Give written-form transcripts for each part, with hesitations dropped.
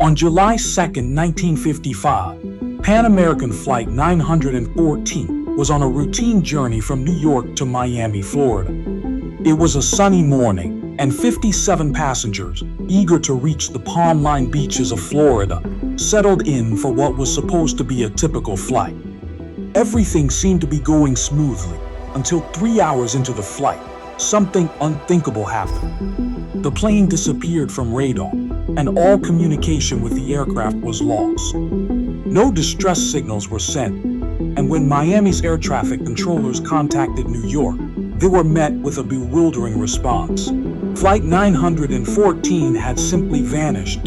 On July 2, 1955, Pan American Flight 914 was on a routine journey from New York to Miami, Florida. It was a sunny morning, and 57 passengers, eager to reach the palm-lined beaches of Florida, settled in for what was supposed to be a typical flight. Everything seemed to be going smoothly until 3 hours into the flight, something unthinkable happened. The plane disappeared from radar, and all communication with the aircraft was lost. No distress signals were sent, and when Miami's air traffic controllers contacted New York, they were met with a bewildering response. Flight 914 had simply vanished.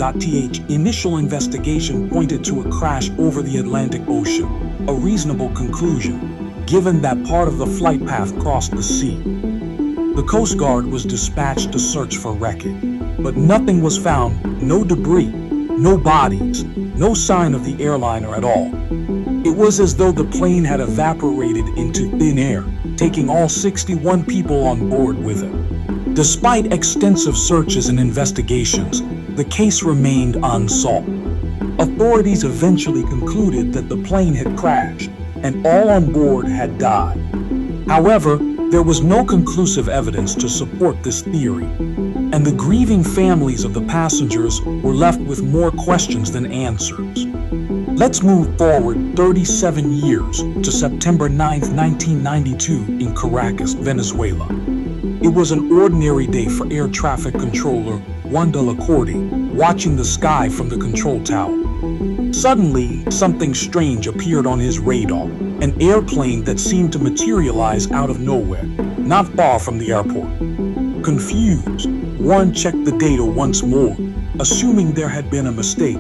Initial investigation pointed to a crash over the Atlantic Ocean, a reasonable conclusion, given that part of the flight path crossed the sea. The Coast Guard was dispatched to search for wreckage, but nothing was found, no debris, no bodies, no sign of the airliner at all. It was as though the plane had evaporated into thin air, taking all 61 people on board with it. Despite extensive searches and investigations, the case remained unsolved. Authorities eventually concluded that the plane had crashed and all on board had died. However, there was no conclusive evidence to support this theory, and the grieving families of the passengers were left with more questions than answers. Let's move forward 37 years to September 9, 1992 in Caracas, Venezuela. It was an ordinary day for air traffic controller Juan de la Corte, watching the sky from the control tower. Suddenly, something strange appeared on his radar, an airplane that seemed to materialize out of nowhere, not far from the airport. Confused, Juan checked the data once more, assuming there had been a mistake,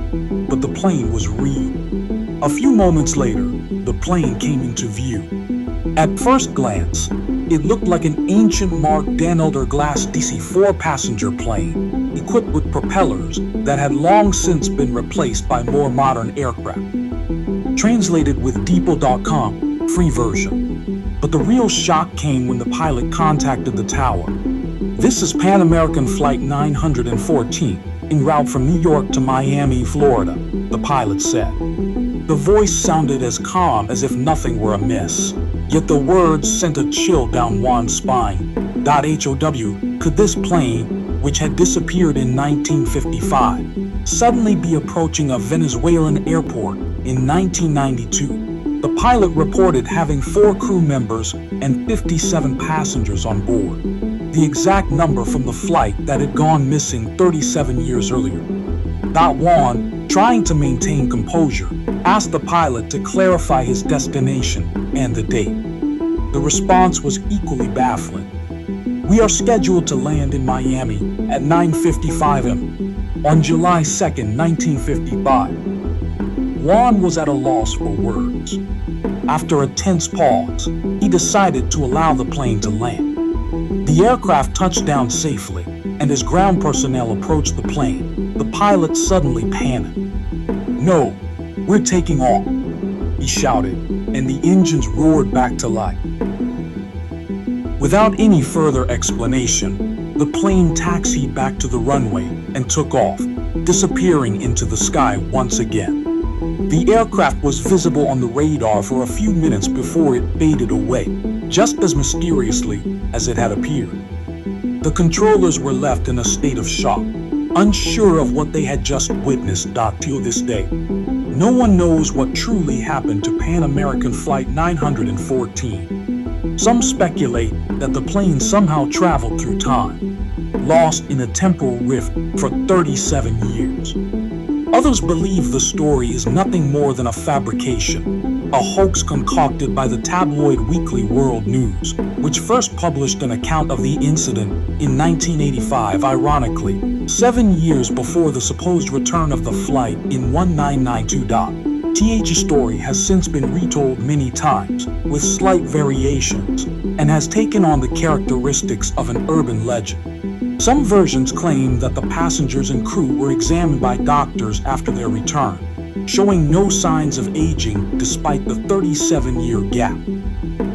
but the plane was real. A few moments later, the plane came into view. At first glance, it looked like an ancient Mark Danelder Glass DC-4 passenger plane, equipped with propellers that had long since been replaced by more modern aircraft. Translated with Deeple.com, free version. But the real shock came when the pilot contacted the tower. "This is Pan American Flight 914, en route from New York to Miami, Florida," the pilot said. The voice sounded as calm as if nothing were amiss, yet the words sent a chill down Juan's spine. "HOW, could this plane, which had disappeared in 1955, suddenly be approaching a Venezuelan airport in 1992? The pilot reported having 4 crew members and 57 passengers on board, the exact number from the flight that had gone missing 37 years earlier. Juan, trying to maintain composure, asked the pilot to clarify his destination and the date. The response was equally baffling. "We are scheduled to land in Miami at 9:55 am on July 2, 1955. Juan was at a loss for words. After a tense pause, he decided to allow the plane to land. The aircraft touched down safely, and as ground personnel approached the plane, the pilot suddenly panicked. "No, we're taking off," he shouted, and the engines roared back to life. Without any further explanation, the plane taxied back to the runway and took off, disappearing into the sky once again. The aircraft was visible on the radar for a few minutes before it faded away, just as mysteriously as it had appeared. The controllers were left in a state of shock, unsure of what they had just witnessed. Till this day, no one knows what truly happened to Pan American Flight 914. Some speculate that the plane somehow traveled through time, lost in a temporal rift for 37 years. Others believe the story is nothing more than a fabrication, a hoax concocted by the tabloid weekly World News, which first published an account of the incident in 1985, ironically, 7 years before the supposed return of the flight in 1992. The story has since been retold many times, with slight variations, and has taken on the characteristics of an urban legend. Some versions claim that the passengers and crew were examined by doctors after their return, showing no signs of aging despite the 37-year gap.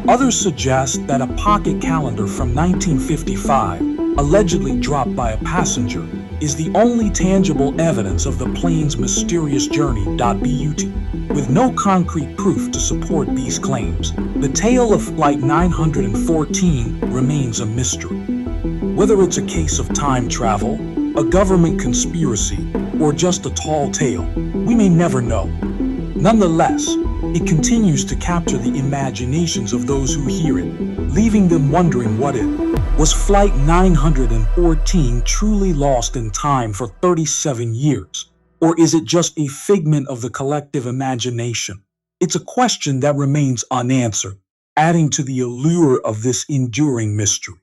Others suggest that a pocket calendar from 1955, allegedly dropped by a passenger, is the only tangible evidence of the plane's mysterious journey. But with no concrete proof to support these claims, the tale of Flight 914 remains a mystery. Whether it's a case of time travel, a government conspiracy, or just a tall tale, we may never know. Nonetheless, it continues to capture the imaginations of those who hear it, leaving them wondering what it was. Flight 914 truly lost in time for 37 years? Or is it just a figment of the collective imagination? It's a question that remains unanswered, adding to the allure of this enduring mystery.